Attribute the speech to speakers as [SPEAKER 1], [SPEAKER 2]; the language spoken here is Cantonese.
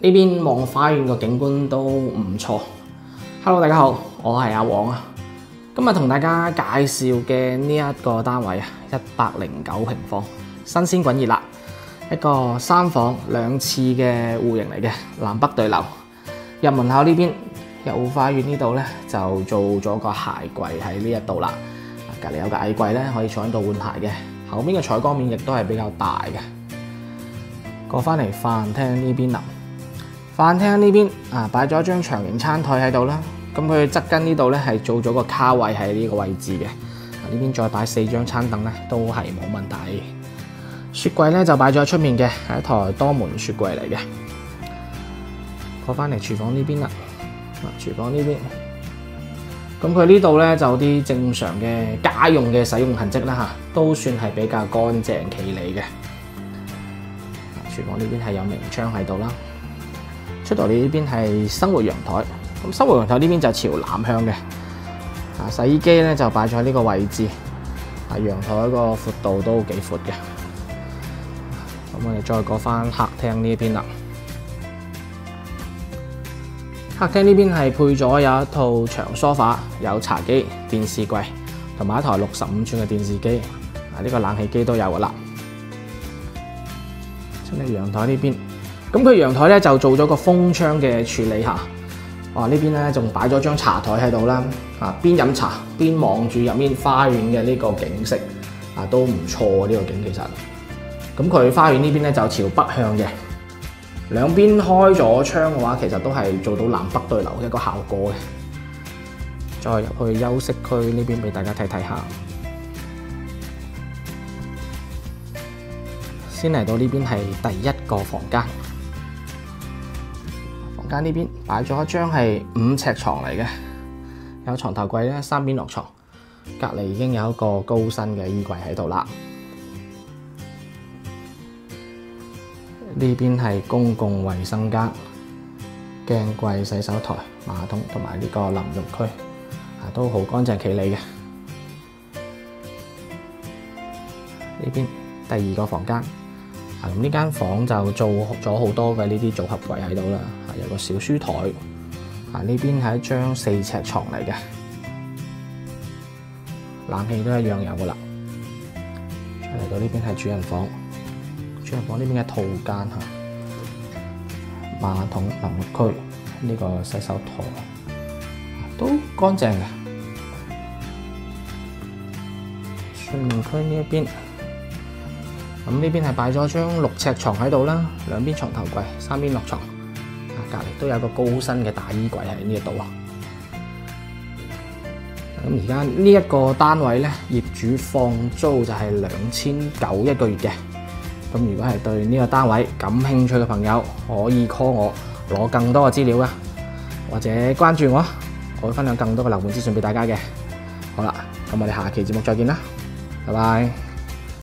[SPEAKER 1] 呢邊望花園個景觀都唔錯。Hello， 大家好，我係阿黃啊。今日同大家介紹嘅呢一個單位啊，109平方，新鮮滾熱辣，一個3房2廁嘅戶型嚟嘅，南北對流。入門口呢邊入花園呢度咧就做咗個鞋櫃喺呢一度啦。隔離有個矮櫃咧，可以坐喺度換鞋嘅。後面嘅採光面亦都係比較大嘅。過翻嚟飯廳呢邊啦，飯廳呢邊擺咗一張長形餐台喺度啦。咁佢側跟呢度咧係做咗個卡位喺呢個位置嘅。呢邊再擺4張餐凳咧都係冇問題。雪櫃咧就擺咗喺出面嘅，係一台多門雪櫃嚟嘅。過翻嚟廚房呢邊啦，廚房呢邊。咁佢呢度咧就啲正常嘅家用嘅使用痕跡啦嚇，都算係比較乾淨企理嘅。廚房呢邊係有明窗喺度啦。出到嚟呢邊係生活陽台，咁生活陽台呢邊就朝南向嘅。洗衣機咧就擺咗喺呢個位置。陽台個闊度都幾闊嘅。咁我哋再過翻客廳呢邊啦。客廳呢邊係配咗有一套長梳化，有茶几、電視櫃，同埋一台65寸嘅電視機。呢個冷氣機都有噶啦。出嚟陽台呢邊，咁佢陽台咧就做咗個風窗嘅處理下。哇！呢邊咧仲擺咗張茶台喺度啦。邊飲茶邊望住入面花園嘅呢個景色，都唔錯呢個景其實。咁佢花園呢邊咧就朝北向嘅。兩邊開咗窗嘅話，其實都係做到南北對流一個效果嘅。再入去休息區呢邊俾大家睇睇下。先嚟到呢邊係第一個房間。房間呢邊擺咗一張係5尺床嚟嘅，有床頭櫃咧3邊落床，隔離已經有一個高身嘅衣櫃喺度啦。呢邊係公共衛生間，鏡櫃、洗手台、馬桶同埋呢個淋浴區，都好乾淨企理嘅。呢邊第二個房間，咁呢間房就做咗好多嘅呢啲組合櫃喺度啦，有個小書台。呢邊係一張4尺床嚟嘅，冷氣都一樣有噶啦。再嚟到呢邊係主人房。主人房呢邊嘅套間馬桶、淋浴區，呢個洗手台都乾淨嘅。睡眠區呢一邊，咁呢邊係擺咗張6尺床喺度啦，兩邊床頭櫃，3邊落床。隔離都有個高身嘅大衣櫃喺呢一度啊。咁而家呢一個單位咧，業主放租就係2900一個月嘅。咁如果係對呢個單位感興趣嘅朋友，可以 call 我攞更多嘅資料啊，或者關注我，我會分享更多嘅樓盤資訊俾大家嘅。好啦，咁我哋下期節目再見啦，拜拜。